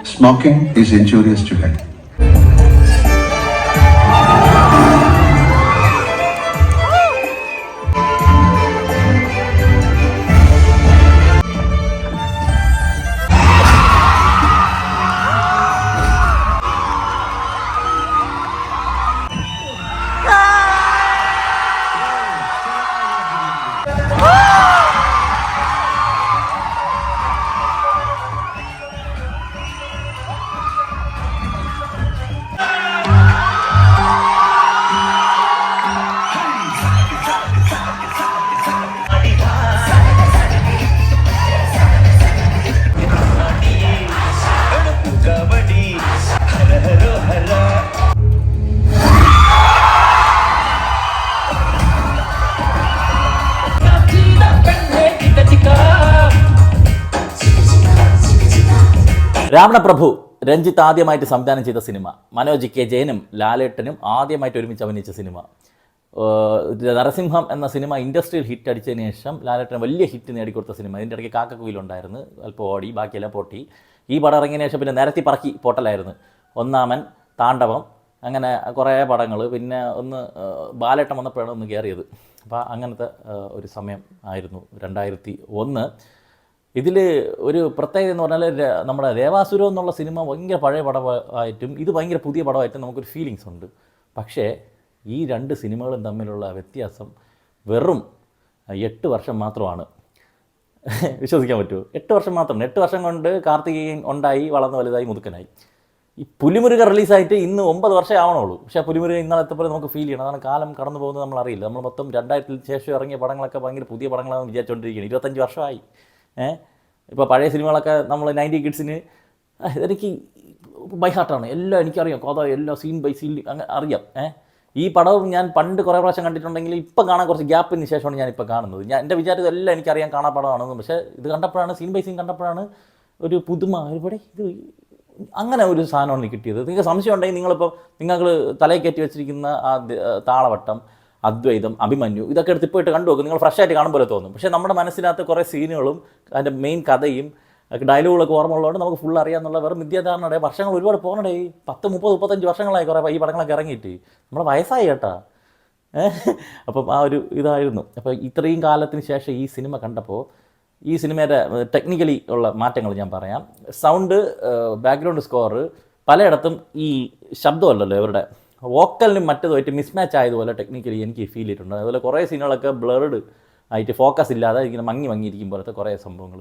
Smoking is injurious to health. Ravanaprabhu Ranjith ആദ്യമായിട്ട് സംവിധാനം ചെയ്ത സിനിമ, മനോജ് കെ ജയനും ലാലേട്ടനും ആദ്യമായിട്ട് ഒരുമിച്ച് അഭിനയിച്ച സിനിമ. നരസിംഹം എന്ന സിനിമ ഇൻഡസ്ട്രിയൽ ഹിറ്റ് അടിച്ചതിന് ശേഷം ലാലേട്ടന് വലിയ ഹിറ്റ് നേടിക്കൊടുത്ത സിനിമ. ഇതിൻ്റെ ഇടയ്ക്ക് കാക്കക്കുയിലുണ്ടായിരുന്നു, അല്പം ഓടി, ബാക്കിയെല്ലാം പൊട്ടി. ഈ പടം ഇറങ്ങിയതിന് ശേഷം പിന്നെ നിരത്തി പറക്കി പോട്ടലായിരുന്നു. ഒന്നാമൻ, താണ്ഡവം, അങ്ങനെ കുറേ പടങ്ങൾ. പിന്നെ ഒന്ന് ബാലേട്ടൻ വന്നപ്പോഴാണ് ഒന്ന് കയറിയത്. അപ്പോൾ അങ്ങനത്തെ ഒരു സമയം ആയിരുന്നു 2001. ഇതിൽ ഒരു പ്രത്യേകത എന്ന് പറഞ്ഞാൽ നമ്മുടെ ദേവാസുരം എന്നുള്ള സിനിമ ഭയങ്കര പഴയ പടമായിട്ടും ഇത് ഭയങ്കര പുതിയ പടമായിട്ടും നമുക്കൊരു ഫീലിങ്സ് ഉണ്ട്. പക്ഷേ ഈ രണ്ട് സിനിമകളും തമ്മിലുള്ള വ്യത്യാസം വെറും 8 വർഷം മാത്രമാണ്. വിശ്വസിക്കാൻ പറ്റുമോ? 8 വർഷം മാത്രം. 8 വർഷം കൊണ്ട് കാർത്തികേയൻ ഉണ്ടായി, വളർന്ന് വലുതായി, മുതുക്കനായി. ഈ പുലിമുരുക റിലീസായിട്ട് ഇന്ന് 9 വർഷമേ ആവണുള്ളൂ. പക്ഷേ പുലിമുരുക ഇന്നലത്തെപ്പോലെ നമുക്ക് ഫീൽ ചെയ്യണം. അതാണ് കാലം കടന്നു പോകുന്നത് നമ്മൾ അറിയില്ല. നമ്മൾ മൊത്തം 2000 ശേഷം ഇറങ്ങിയ പടങ്ങളൊക്കെ ഭയങ്കര പുതിയ പടങ്ങളാണെന്ന് വിചാരിച്ചുകൊണ്ടിരിക്കുകയാണ്. 25 വർഷമായി. ഇപ്പോൾ പഴയ സിനിമകളൊക്കെ നമ്മൾ 90 കിഡ്സിന് എനിക്ക് ബൈ ഹാർട്ടാണ്. എല്ലാം എനിക്കറിയാം, കഥ എല്ലാം സീൻ ബൈ സീൻ അറിയാം. ഈ പടവും ഞാൻ പണ്ട് കുറേ പ്രാവശ്യം കണ്ടിട്ടുണ്ടെങ്കിൽ ഇപ്പം കാണാൻ കുറച്ച് ഗ്യാപ്പിന് ശേഷമാണ് ഞാനിപ്പോൾ കാണുന്നത്. എൻ്റെ വിചാരം എല്ലാം എനിക്കറിയാം, കാണാൻ പടമാണെന്ന്. പക്ഷേ ഇത് കണ്ടപ്പോഴാണ്, സീൻ ബൈ സീൻ കണ്ടപ്പോഴാണ് ഒരു പുതുമ, ഇവിടെ ഇത് അങ്ങനെ ഒരു സാധനമാണ് കിട്ടിയത്. നിങ്ങൾക്ക് സംശയം ഉണ്ടെങ്കിൽ നിങ്ങൾ തലയിൽ കയറ്റി വെച്ചിരിക്കുന്ന ആ താളവട്ടം, അദ്വൈതം, അഭിമന്യു, ഇതൊക്കെ എടുത്ത് പോയിട്ട് കണ്ടു നോക്കും. നിങ്ങൾ ഫ്രഷ് ആയിട്ട് കാണുമ്പോൾ തോന്നും. പക്ഷേ നമ്മുടെ മനസ്സിനകത്ത് കുറേ സീനുകളും അതിൻ്റെ മെയിൻ കഥയും ഡയലോഗുകളൊക്കെ ഓർമ്മ ഉള്ളതുകൊണ്ട് നമുക്ക് ഫുൾ അറിയാമെന്നുള്ള വെറും വിദ്യാധാരണയുടെ വർഷങ്ങൾ ഒരുപാട് പോകണേ. 10, 30, 35 വർഷങ്ങളായി കുറേ ഈ പടങ്ങളൊക്കെ ഇറങ്ങിയിട്ട്. നമ്മുടെ വയസ്സായി കേട്ടാ. അപ്പം ആ ഒരു ഇതായിരുന്നു. അപ്പോൾ ഇത്രയും കാലത്തിന് ശേഷം ഈ സിനിമ കണ്ടപ്പോൾ ഈ സിനിമയുടെ ടെക്നിക്കലി ഉള്ള മാറ്റങ്ങൾ ഞാൻ പറയാം. സൗണ്ട്, ബാക്ക്ഗ്രൗണ്ട് സ്കോർ, പലയിടത്തും ഈ ശബ്ദമല്ലല്ലോ ഇവരുടെ വോക്കലിനും മറ്റതുമായിട്ട് മിസ്മാച്ച് ആയതുപോലെ ടെക്നിക്കലി എനിക്ക് ഫീൽ ചെയ്തിട്ടുണ്ട്. അതുപോലെ കുറേ സീനുകളൊക്കെ ബ്ലർഡ് ആയിട്ട് ഫോക്കസ് ഇല്ലാതെ ഇങ്ങനെ മങ്ങിയിരിക്കും പോലത്തെ കുറേ സംഭവങ്ങൾ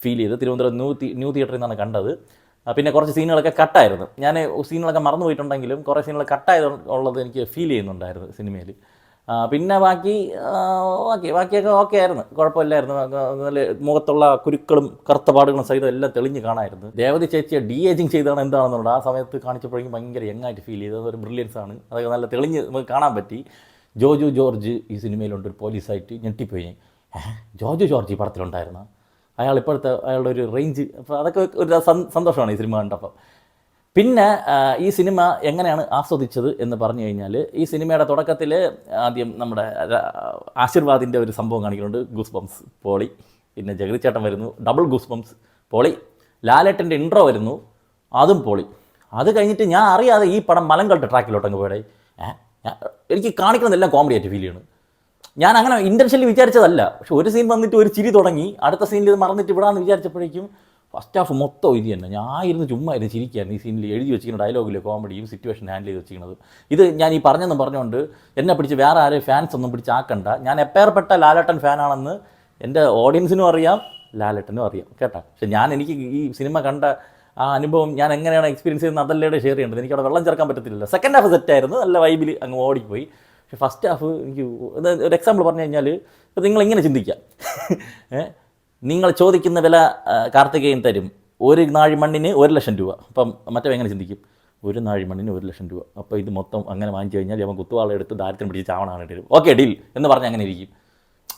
ഫീൽ ചെയ്ത്. തിരുവനന്തപുരം ന്യൂ തിയേറ്ററിൽ നിന്നാണ് കണ്ടത്. പിന്നെ കുറച്ച് സീനുകളൊക്കെ കട്ടായിരുന്നു. ഞാൻ സീനുകളൊക്കെ മറന്നു പോയിട്ടുണ്ടെങ്കിലും കുറേ സീനുകൾ കട്ടായതുള്ളത് എനിക്ക് ഫീൽ ചെയ്യുന്നുണ്ടായിരുന്നു സിനിമയിൽ. പിന്നെ ബാക്കിയൊക്കെ ഓക്കെ ആയിരുന്നു, കുഴപ്പമില്ലായിരുന്നു. നല്ല മുഖത്തുള്ള കുരുക്കളും കറുത്ത പാടുകളും സഹിതം എല്ലാം തെളിഞ്ഞ് കാണാമായിരുന്നു. ദേവതി ചേച്ചിയെ ഏജിങ് ചെയ്താണ് എന്താണെന്നുണ്ട് ആ സമയത്ത് കാണിച്ചപ്പോഴേക്കും ഭയങ്കര യങ്ങായിട്ട് ഫീൽ ചെയ്തത്. അതൊരു ബ്രില്യൻസ് ആണ്. അതൊക്കെ നല്ല തെളിഞ്ഞ് നമുക്ക് കാണാൻ പറ്റി. ജോജു ജോർജ് ഈ സിനിമയിലുണ്ട്, ഒരു പോലീസായിട്ട്. ഞെട്ടിപ്പോയി. ജോജു ജോർജ് ഈ പടത്തിലുണ്ടായിരുന്നു. അയാളുടെ ഒരു റേഞ്ച്, അപ്പോൾ അതൊക്കെ ഒരു സന്തോഷമാണ് ഈ സിനിമ കണ്ടപ്പോൾ. പിന്നെ ഈ സിനിമ എങ്ങനെയാണ് ആസ്വദിച്ചത് എന്ന് പറഞ്ഞു കഴിഞ്ഞാൽ, ഈ സിനിമയുടെ തുടക്കത്തിൽ ആദ്യം നമ്മുടെ ആശീർവാദിൻ്റെ ഒരു സംഭവം കാണിക്കുന്നുണ്ട്. ഗൂസ് ബംസ് പോളി. പിന്നെ ജഗതി ചേട്ടൻ വരുന്നു, ഡബിൾ ഗൂസ് ബംസ് പോളി. ലാലേട്ടൻ്റെ ഇൻട്രോ വരുന്നു, അതും പോളി. അത് കഴിഞ്ഞിട്ട് ഞാൻ അറിയാതെ ഈ പടം മലങ്കൾട്ട് ട്രാക്കിലോട്ടങ്ങ് പോയടേ. എനിക്ക് കാണിക്കുന്നതെല്ലാം കോമഡി ആയിട്ട് ഫീൽ ചെയ്യണം. ഞാൻ അങ്ങനെ ഇൻറ്റൻഷനലി വിചാരിച്ചതല്ല. പക്ഷെ ഒരു സീൻ വന്നിട്ട് ഒരു ചിരി തുടങ്ങി, അടുത്ത സീനിൽ ഇത് മറന്നിട്ട് വിടാമെന്ന് വിചാരിച്ചപ്പോഴേക്കും ഫസ്റ്റ് ഹാഫ് മൊത്തം ഇത് തന്നെ. ഞാൻ ചുമ്മാ ചിരിക്കുകയായിരുന്നു. ഈ സീനിൽ എഴുതി വെച്ചിരിക്കുന്ന ഡയലോഗിൽ കോമഡിയും സിറ്റുവേഷൻ ഹാൻഡിൽ ചെയ്ത് വെച്ചിരിക്കുന്നത്. ഇത് ഞാൻ ഈ പറഞ്ഞെന്ന് പറഞ്ഞുകൊണ്ട് എന്നെ പിടിച്ച് വേറെ ആരെയും ഫാൻസ് ഒന്നും പിടിച്ചാക്കണ്ട. ഞാൻ എപ്പേർപ്പെട്ട ലാലേട്ടൻ ഫാനാണെന്ന് എൻ്റെ ഓഡിയൻസിനും അറിയാം, ലാലേട്ടനും അറിയാം കേട്ടോ. പക്ഷെ എനിക്ക് ഈ സിനിമ കണ്ട ആ അനുഭവം ഞാൻ എങ്ങനെയാണ് എക്സ്പീരിയൻസ് ചെയ്യുന്നത് അതല്ലേടെ ഷെയർ ചെയ്യേണ്ടത്. എനിക്കവിടെ വെള്ളം ചേർക്കാൻ പറ്റത്തില്ല. സെക്കൻഡ് ഹാഫ് സെറ്റായിരുന്നു, നല്ല വൈബിൽ അങ്ങ് ഓടിപ്പോയി. പക്ഷേ ഫസ്റ്റ് ഹാഫ് എനിക്ക് ഒരു എക്സാമ്പിൾ പറഞ്ഞു കഴിഞ്ഞാൽ, ഇപ്പോൾ നിങ്ങളിങ്ങനെ ചിന്തിക്കുക, നിങ്ങൾ ചോദിക്കുന്ന വില കാർത്തികേയൻ തരും. ഒരു നാഴി മണ്ണിന് 1 ലക്ഷം രൂപ. അപ്പം മറ്റേ എങ്ങനെ ചിന്തിക്കും? ഒരു നാഴി മണ്ണിന് 1 ലക്ഷം രൂപ. അപ്പോൾ ഇത് മൊത്തം അങ്ങനെ വാങ്ങിച്ചു കഴിഞ്ഞാൽ അവൻ കുത്തുവാള എടുത്ത് ദാരിദ്ര്യം പിടിച്ച് ചാവണമാണ് തരും. ഓക്കെ ഡീൽ എന്ന് പറഞ്ഞ് അങ്ങനെ ഇരിക്കും.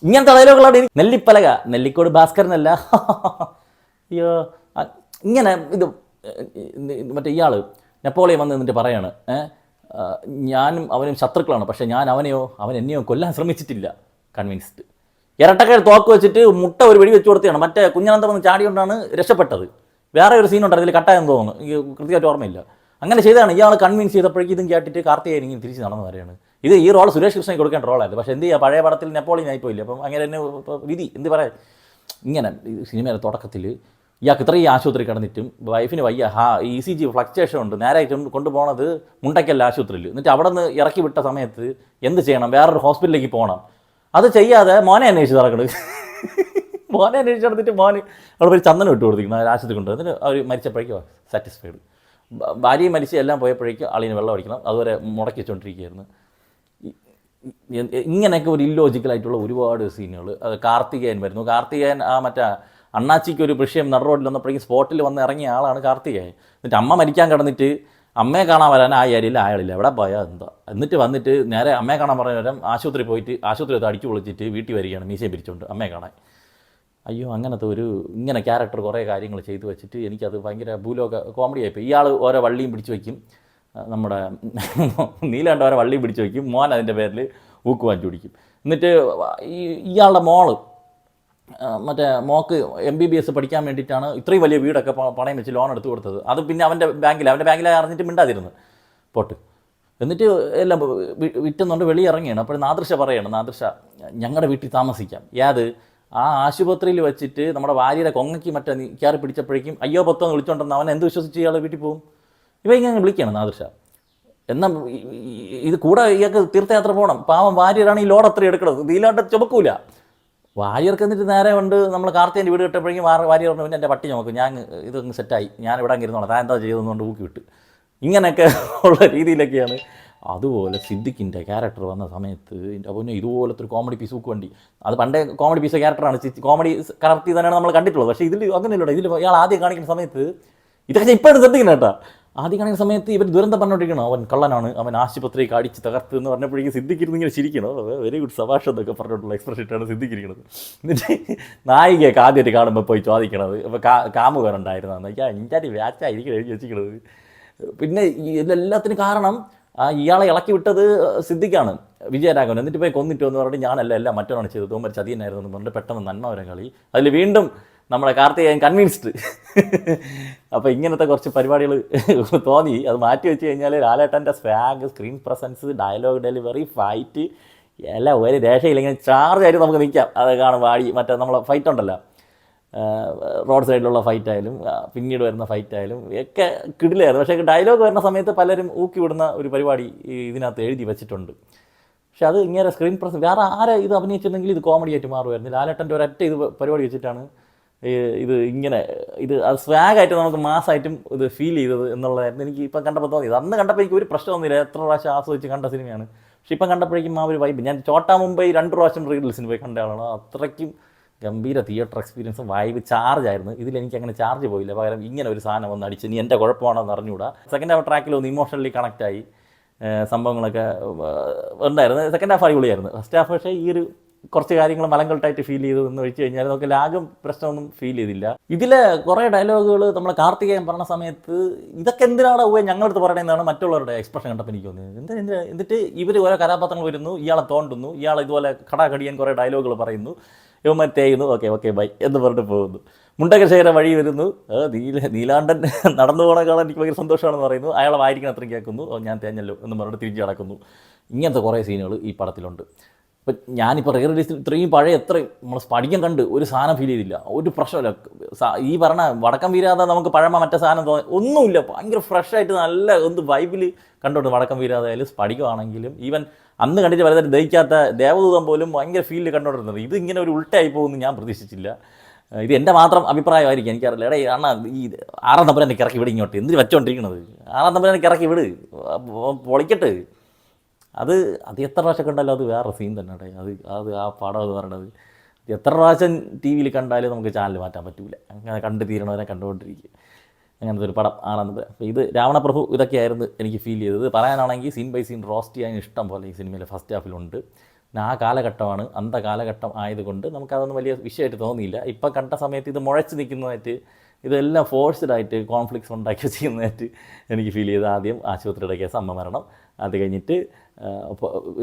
ഇങ്ങനത്തെ ഡയലോഗുകളാണ്. നെല്ലിപ്പലക, നെല്ലിക്കോട് ഭാസ്കരനല്ല. അയ്യോ, ഇങ്ങനെ ഇത് മറ്റേ ഇയാൾ നെപ്പോളിയൻ വന്ന് നിന്നിട്ട് പറയാണ്, ഞാനും അവനും ശത്രുക്കളാണ്, പക്ഷേ അവൻ എന്നെയോ കൊല്ലാൻ ശ്രമിച്ചിട്ടില്ല. കൺവിൻസ്ഡ്. ഇരട്ടക്കയിൽ തോക്ക് വെച്ചിട്ട് മുട്ട ഒരു വെടി വെച്ച് കൊടുത്തതാണ്. മറ്റേ കുഞ്ഞനന്തം വന്ന് ചാടിയോണ്ടാണ് രക്ഷപ്പെട്ടത്. വേറെ ഒരു സീൻ ഉണ്ടായിരുന്നു ഇതിൽ കട്ടായെന്ന് തോന്നുന്നു, എനിക്ക് കൃത്യമായിട്ട് ഓർമ്മയില്ല. അങ്ങനെ ചെയ്താണ്. ഇയാൾ കൺവിൻസ് ചെയ്തപ്പോഴേക്കും ഇതും കേട്ടിട്ട് കാർത്തികേയൻ ഇങ്ങനെ തിരിച്ച് നടന്നു വരെയാണ്. ഈ റോൾ സുരേഷ് കൃഷ്ണയ്ക്ക് കൊടുക്കേണ്ട റോളായിരുന്നു. പക്ഷേ എന്ത് ചെയ്യുക, പഴയ പടത്തിൽ നെപ്പോളിയൻ ആയിപ്പോയില്ല. അപ്പം അങ്ങനെ തന്നെ വിധി എന്ത് പറയാം. ഇങ്ങനെ സിനിമയുടെ തുടക്കത്തിൽ ഇയാൾക്ക് ഇത്രയും ആശുപത്രി കിടന്നിട്ടും വൈഫിന് വയ്യ, ECG ഫ്ലക്ച്വേഷൻ ഉണ്ട്, നേരെ കൊണ്ടുപോകണത് മുണ്ടയ്ക്കൽ ആശുപത്രിയിൽ. എന്നിട്ട് അവിടെ നിന്ന് ഇറക്കി വിട്ട സമയത്ത് എന്ത് ചെയ്യണം, വേറൊരു ഹോസ്പിറ്റലിലേക്ക് പോകണം. അത് ചെയ്യാതെ മോനെ അന്വേഷിച്ച് നടക്കണത്. മോനെ അന്വേഷിച്ച് നടന്നിട്ട് മോന് അവിടെ പോയി ചന്ദനം ഇട്ട് കൊടുത്തിരിക്കണം ആശുപത്രി കൊണ്ട്. എന്നിട്ട് അവർ മരിച്ചപ്പോഴേക്കും സാറ്റിസ്ഫൈഡ്. ഭാര്യയും മരിച്ച് എല്ലാം പോയപ്പോഴേക്കും ആളിന് വെള്ളം അടിക്കണം, അതുവരെ മുടക്കി വെച്ചുകൊണ്ടിരിക്കുകയായിരുന്നു. ഇങ്ങനെയൊക്കെ ഒരു ഇല്ലോജിക്കലായിട്ടുള്ള ഒരുപാട് സീനുകൾ. അത് കാർത്തികേയൻ വരുന്നു. കാർത്തികേയൻ മറ്റേ അണ്ണാച്ചിക്ക് ഒരു വിഷയം നട റോഡിൽ വന്നപ്പോഴേക്കും സ്പോട്ടിൽ വന്ന് ഇറങ്ങിയ ആളാണ് കാർത്തികേയൻ. എന്നിട്ട് അമ്മ മരിക്കാൻ കിടന്നിട്ട് അമ്മയെ കാണാൻ വരാൻ ആ ഏരിയയിൽ അയാളില്ല, എവിടെ പോയാൽ എന്താ. എന്നിട്ട് വന്നിട്ട് നേരെ അമ്മയെ കാണാൻ പറഞ്ഞ നേരം ആശുപത്രി പോയിട്ട് ആശുപത്രി അടിച്ചു പൊളിച്ചിട്ട് വീട്ടിൽ വരികയാണ് മീശയും പിരിച്ചുകൊണ്ട് അമ്മയെ കാണാൻ. അയ്യോ, അങ്ങനത്തെ ഇങ്ങനെ ക്യാരക്ടർ കുറേ കാര്യങ്ങൾ ചെയ്തു വെച്ചിട്ട് എനിക്കത് ഭയങ്കര ഭൂലോക കോമഡി ആയിപ്പോയി. ഇയാൾ ഓരോ വള്ളിയും പിടിച്ചു വയ്ക്കും, നമ്മുടെ നീലാണ്ട് ഓരോ വള്ളിയും പിടിച്ചു വയ്ക്കും, മോൻ അതിൻ്റെ പേരിൽ ഊക്ക് വാങ്ങിച്ചു പിടിക്കും. എന്നിട്ട് ഇയാളുടെ മോള് മറ്റേ മോക്ക് MBBS പഠിക്കാൻ വേണ്ടിയിട്ടാണ് ഇത്രയും വലിയ വീടൊക്കെ പണയം വെച്ച് ലോൺ എടുത്ത് കൊടുത്തത്. അത് പിന്നെ അവൻ്റെ ബാങ്കിൽ അറിഞ്ഞിട്ട് മിണ്ടാതിരുന്നു പോട്ട്. എന്നിട്ട് എല്ലാം വിറ്റുന്നുണ്ട്, വെളിയിറങ്ങിയാണ്. അപ്പോൾ നാദൃശ പറയാണ്, നാദൃശ ഞങ്ങളുടെ വീട്ടിൽ താമസിക്കാം. ആ ആശുപത്രിയിൽ വെച്ചിട്ട് നമ്മുടെ ഭാര്യയുടെ കൊങ്ങയ്ക്ക് മറ്റേ കയറി പിടിച്ചപ്പോഴേക്കും അയ്യോ പൊത്തെന്ന് വിളിച്ചോണ്ടെന്ന് അവൻ എന്ത് വിശ്വസിച്ച് ഇയാൾ വീട്ടിൽ പോകും. ഇങ്ങനെ വിളിക്കുകയാണ് നാദൃശ. എന്നാൽ ഇത് കൂടെ ഇയാൾക്ക് തീർത്ഥയാത്ര പോകണം. പാവം ഭാര്യരാണ് ഈ ലോഡ് അത്ര എടുക്കുന്നത്, ഇതിലാണ്ട് ചുമക്കൂല. ഭാര്യർക്ക് എന്നിട്ട് നേരെ കൊണ്ട് നമ്മൾ കാർത്തികേൻ്റെ വീട് കിട്ടപ്പോഴേക്കും ഭാര്യ പറഞ്ഞു, പിന്നെ എൻ്റെ പട്ടി ചുമക്കും, ഞാൻ ഇതൊന്ന് സെറ്റായി, ഞാൻ ഇവിടെ ഇരുന്നോളാം, താൻ എന്താ ചെയ്തതെന്നുകൊണ്ട് ഊക്കി വിട്ട്. ഇങ്ങനെയൊക്കെ ഉള്ള രീതിയിലൊക്കെയാണ്. അതുപോലെ സിദ്ദിഖിൻ്റെ ക്യാരക്ടർ വന്ന സമയത്ത് അപ്പോൾ ഇതുപോലത്തെ ഒരു കോമഡി പീസ് ഊക്ക് വണ്ടി. അത് പണ്ടേ കോമഡി പീസ് ക്യാരക്ടറാണ്, കോമഡി കലർത്തി തന്നെയാണ് നമ്മൾ കണ്ടിട്ടുള്ളത്. പക്ഷേ ഇതിൽ അങ്ങനെയല്ല. ഇതിൽ ഇയാൾ ആദ്യം കാണിക്കുന്ന സമയത്ത് ഇതൊക്കെ ഇപ്പോഴും ശ്രദ്ധിക്കണം കേട്ടോ. ആദ്യം കാണിക്കുന്ന സമയത്ത് ഇവർ ദുരന്തം പറഞ്ഞുകൊണ്ടിരിക്കണം, അവൻ കള്ളനാണ്, അവൻ ആശുപത്രിക്ക് അടിച്ച് തകർത്ത് എന്ന് പറഞ്ഞപ്പോഴേക്കും സിദ്ദിഖിരുന്ന് ഇങ്ങനെ ചിരിക്കണം. വെരി ഗുഡ് സഭാഷ് എന്നൊക്കെ പറഞ്ഞിട്ടുള്ള എക്സ്പ്രഷൻ ഇട്ടാണ് സിദ്ദിഖിരിക്കുന്നത്. എന്നിട്ട് നായികയൊക്കെ ആദ്യമായിട്ട് കാണുമ്പോൾ പോയി ചോദിക്കണത് അപ്പോൾ കാമുകരുണ്ടായിരുന്നതെന്ന് വയ്ക്കാൻ ഇഞ്ചാറ്റി വ്യാച്ചായിരിക്കും എഴുതി വെച്ചിരിക്കുന്നത്. പിന്നെ ഇതിലെല്ലാത്തിനും കാരണം ഇയാളെ ഇളക്കി വിട്ടത് സിദ്ദിഖാണ്, വിജയരാഘവൻ. എന്നിട്ട് പോയി കൊന്നിട്ട് എന്ന് പറഞ്ഞിട്ട് ഞാനല്ല, എല്ലാം മറ്റൊരാണ് ചെയ്തത്, തോമർ ചതിയനായിരുന്നു എന്ന് പറഞ്ഞിട്ട് പെട്ടെന്ന് നന്മവരം കളി. അതിൽ വീണ്ടും നമ്മുടെ കാർത്തികേയൻ കൺവിൻസ്ഡ്. അപ്പോൾ ഇങ്ങനത്തെ കുറച്ച് പരിപാടികൾ തോന്നി. അത് മാറ്റി വെച്ച് കഴിഞ്ഞാൽ ലാലേട്ടൻ്റെ swag, screen presence, dialogue delivery, fight എല്ലാം ഒരു രക്ഷയില്ല. ഇങ്ങനെ ചാർജായിട്ട് നമുക്ക് നിൽക്കാം. അത് കാണും മറ്റേ നമ്മളെ ഫൈറ്റ് ഉണ്ടല്ലോ, റോഡ് സൈഡിലുള്ള ഫൈറ്റായാലും പിന്നീട് വരുന്ന ഫൈറ്റായാലും ഒക്കെ കിടിലായിരുന്നു. പക്ഷേ ഡയലോഗ് വരുന്ന സമയത്ത് പലരും ഊക്കി വിടുന്ന ഒരു പരിപാടി ഇതിനകത്ത് എഴുതി വെച്ചിട്ടുണ്ട്. പക്ഷെ അത് ഇങ്ങനെ സ്ക്രീൻ പ്രസൻസ് വേറെ ആരെ ഇത് അഭിനയിച്ചിട്ടുണ്ടെങ്കിൽ ഇത് കോമഡി ആയിട്ട് മാറുമായിരുന്നു. ലാലേട്ടൻ്റെ ഒരൊറ്റ ഇത് പരിപാടി വെച്ചിട്ടാണ് ഇത് അത് സ്വാഗായിട്ട് നമുക്ക് മാസമായിട്ടും ഇത് ഫീൽ ചെയ്തത് എന്നുള്ളതായിരുന്നു എനിക്ക് ഇപ്പം കണ്ടപ്പോൾ തോന്നിയത്. അന്ന് കണ്ടപ്പോൾ എനിക്ക് ഒരു പ്രശ്നമൊന്നുമില്ല, എത്ര പ്രാവശ്യം ആസ്വദിച്ച് കണ്ട സിനിമയാണ്. പക്ഷെ ഇപ്പം കണ്ടപ്പോഴേക്കും ആ ഒരു വൈബ്. ഞാൻ ചോട്ടാ മുംബൈ 2 പ്രാവശ്യം റീൽസിന് പോയി കണ്ട ആളാണ്. അത്രയ്ക്കും ഗംഭീര തിയേറ്റർ എക്സ്പീരിയൻസും വൈബ് ചാർജ് ആയിരുന്നു. ഇതിലെനിക്ക് അങ്ങനെ ചാർജ് പോയില്ല, പകരം ഇങ്ങനെ ഒരു സാധനം ഒന്ന് അടിച്ച് ഇനി എൻ്റെ കുഴപ്പമാണോ എന്ന് അറിഞ്ഞുകൂടാ. സെക്കൻഡ് ഹാഫ് ട്രാക്കിൽ ഒന്ന് ഇമോഷണലി കണക്റ്റായി സംഭവങ്ങളൊക്കെ ഉണ്ടായിരുന്നു. സെക്കൻഡ് ഹാഫ് അടിപൊളിയായിരുന്നു. ഫസ്റ്റ് ഹാഫ് പക്ഷേ ഈ ഒരു കുറച്ച് കാര്യങ്ങൾ മലങ്കൾട്ടായിട്ട് ഫീൽ ചെയ്തതെന്ന് വെച്ച് കഴിഞ്ഞാൽ നമുക്ക് ലാഗും പ്രശ്നമൊന്നും ഫീൽ ചെയ്തില്ല. ഇതിലെ കുറേ ഡയലോഗുകൾ നമ്മൾ കാർത്തികേയൻ പറഞ്ഞ സമയത്ത് ഇതൊക്കെ എന്തിനാണ് ഞങ്ങളടുത്ത് പറയണമെന്നാണ് മറ്റുള്ളവരുടെ എക്സ്പ്രഷൻ കണ്ടപ്പോൾ എനിക്ക് തോന്നിയത്. എന്നിട്ട് ഇവർ ഓരോ കഥാപാത്രങ്ങൾ വരുന്നു, ഇയാളെ തോണ്ടുന്നു, ഇയാൾ ഇതുപോലെ കടാകടിയാൻ കുറേ ഡയലോഗുകൾ പറയുന്നു, ഇവന്മാർ തേയുന്നു, ഓക്കെ ബൈ എന്ന് പറഞ്ഞിട്ട് പോകുന്നു. മുണ്ടകശേഖര വഴി വരുന്നു, നീലാണ്ടൻ നടന്നു പോകണ കാണാൻ എനിക്ക് ഭയങ്കര സന്തോഷമാണെന്ന് പറയുന്നു, അയാളെ വായിരിക്കണം അത്രയും കേൾക്കുന്നു, ഞാൻ തേഞ്ഞല്ലോ എന്ന് പറഞ്ഞിട്ട് തിരിച്ച് നടക്കുന്നു. ഇങ്ങനത്തെ കുറേ സീനുകൾ ഈ പടത്തിലുണ്ട്. ഇപ്പം ഞാനിപ്പോൾ റീ റിലീസിൽ ഇത്രയും പഴയ എത്രയും നമ്മൾ സ്പടികം കണ്ട് ഒരു സാധനം ഫീൽ ചെയ്തില്ല, ഒരു പ്രശ്നമില്ല. ഈ പറഞ്ഞ വടക്കം വീരാതെ നമുക്ക് പഴമ മറ്റേ സാധനം ഒന്നുമില്ല, ഭയങ്കര ഫ്രഷായിട്ട് നല്ല ഒന്ന് വൈബിൽ കണ്ടോണ്ട്. വടക്കം വീരാതായാലും സ്പടികമാണെങ്കിലും ഈവൻ അന്ന് കണ്ടിട്ട് വലുതായിട്ട് ദഹിക്കാത്ത ദേവദൂതം പോലും ഭയങ്കര ഫീലിൽ കണ്ടുകൊണ്ടിരുന്നത്. ഇത് ഇങ്ങനെ ഒരു ഉൾട്ടായി പോകുമെന്ന് ഞാൻ പ്രതീക്ഷിച്ചില്ല. ഇത് എൻ്റെ മാത്രം അഭിപ്രായമായിരിക്കും, എനിക്കറിയില്ല. എടേ അണ്ണാ ഈ 6-ാം തമ്പുരാനെ ഇറക്കി വിട്, ഇങ്ങോട്ട് എന്തിന് വെച്ചോണ്ടിരിക്കണത്, 6-ാം തമ്പുരാനെ ഇറക്കി വിട്, പൊളിക്കട്ട്. അത് എത്ര പ്രാവശ്യം കണ്ടാലും അത് വേറെ സീൻ തന്നെ. അത് ആ പടം എന്ന് പറയണത് എത്ര പ്രാവശ്യം ടി വിയിൽ കണ്ടാലും നമുക്ക് ചാനൽ മാറ്റാൻ പറ്റില്ല. അങ്ങനെ കണ്ടു തീരണവരെ കണ്ടുകൊണ്ടിരിക്കുക. അങ്ങനത്തെ ഒരു പടം 6-ാം തമ്പുരാൻ. അപ്പോൾ ഇത് രാവണപ്രഭു ഇതൊക്കെയായിരുന്നു എനിക്ക് ഫീൽ ചെയ്തത്. പറയാനാണെങ്കിൽ സീൻ ബൈ സീൻ റോസ്റ്റ് ചെയ്യാൻ ഇഷ്ടം പോലെ ഈ സിനിമയിൽ ഫസ്റ്റ് ഹാഫിലുണ്ട്. ആ കാലഘട്ടമാണ്, അന്ത കാലഘട്ടം ആയതുകൊണ്ട് നമുക്കതൊന്നും വലിയ വിഷയമായിട്ട് തോന്നിയില്ല. ഇപ്പം കണ്ട സമയത്ത് ഇത് മുഴച്ച് നിൽക്കുന്നതായിട്ട്, ഇതെല്ലാം ഫോഴ്സ്ഡായിട്ട് കോൺഫ്ലിക്ട്സ് ഉണ്ടാക്കി ചെയ്യുന്നതായിട്ട് എനിക്ക് ഫീൽ ചെയ്ത്. ആദ്യം ആശുപത്രിയുടെ കേസ്, അമ്മ മരണം, അത് കഴിഞ്ഞിട്ട്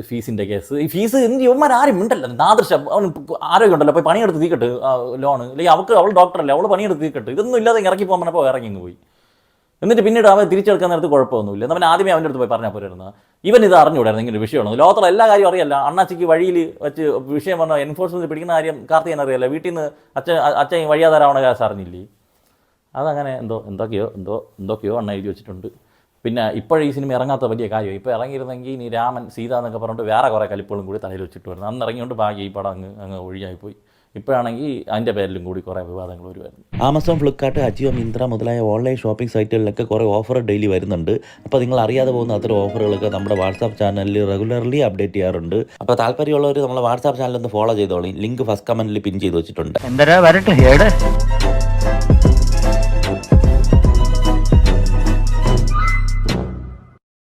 ഫീസിൻ്റെ കേസ്. ഈ ഫീസ് എന്ത് ഇവന്മാർ ആരും ഉണ്ടല്ലോ, നാദൃശം അവൻ ആരോഗ്യം ഉണ്ടല്ലോ, പോയി പണിയെടുത്ത് തീക്കട്ട് ലോണ്, അല്ലെങ്കിൽ അവൾ ഡോക്ടറല്ലേ, അവൾ പണിയെടുത്ത് തീക്കട്ട്, ഇതൊന്നും ഇല്ലാതെ ഇറക്കി പോകാൻ പറഞ്ഞപ്പോൾ ഇറങ്ങി പോയി. എന്നിട്ട് പിന്നീട് അവൻ തിരിച്ചെടുക്കാൻ നേരത്ത് കുഴപ്പമൊന്നുമില്ല. അവൻ ആദ്യമേ അവൻ്റെ അടുത്ത് പോയി പറഞ്ഞാൽ പോരായിരുന്നു. ഇവൻ ഇത് അറിഞ്ഞുകൂടായിരുന്നു ഇങ്ങനെ വിഷയമാണ്. ലോകത്തുള്ള എല്ലാ കാര്യവും അറിയില്ല. അണ്ണാച്ചിക്ക് വഴിയിൽ വെച്ച് വിഷയം പറഞ്ഞാൽ എൻഫോഴ്സ്മെൻറ്റ് പിടിക്കുന്ന കാര്യം കാർത്തികൻ അറിയില്ല. വീട്ടിൽ നിന്ന് അച്ഛൻ വഴിയാധാരാവണ കാശ് അറിഞ്ഞില്ലേ. അതങ്ങനെ എന്തൊക്കെയോ അണ്ണ എഴുതി വെച്ചിട്ടുണ്ട്. പിന്നെ ഇപ്പോഴും ഈ സിനിമ ഇറങ്ങാത്ത വലിയ കാര്യമാണ്. ഇപ്പോൾ ഇറങ്ങിയിരുന്നെങ്കിൽ ഇനി രാമൻ സീത എന്നൊക്കെ പറഞ്ഞിട്ട് വേറെ കുറേ കലിപ്പുകളും കൂടി തലയിൽ വെച്ചിട്ട് വരുന്നത്. അന്ന് ഇറങ്ങിയോണ്ട് ഭാഗ്യം ഈ പടം അങ്ങ് ഒഴിയായിപ്പോയി. ഇപ്പോഴാണെങ്കിൽ അതിൻ്റെ പേരിലും കൂടി കുറേ വിവാദങ്ങൾ വരുമായിരുന്നു. ആമസോൺ, ഫ്ലിപ്കാർട്ട്, അജിയോ, മിന്ത്ര മുതലായ ഓൺലൈൻ ഷോപ്പിംഗ് സൈറ്റുകളിലൊക്കെ കുറേ ഓഫർ ഡെയിലി വരുന്നുണ്ട്. അപ്പോൾ നിങ്ങൾ അറിയാതെ പോകുന്ന അത്തരം ഓഫറുകളൊക്കെ നമ്മുടെ വാട്സാപ്പ് ചാനലിൽ റെഗുലർലി അപ്ഡേറ്റ് ചെയ്യാറുണ്ട്. അപ്പോൾ താല്പര്യമുള്ളവർ നമ്മളെ വാട്സാപ്പ് ചാനൽ ഒന്ന് ഫോളോ ചെയ്തോളൂ. ലിങ്ക് ഫസ്റ്റ് കമൻറ്റിൽ പിൻ ചെയ്ത് വെച്ചിട്ടുണ്ട്. എന്തരാ വരട്ടെ.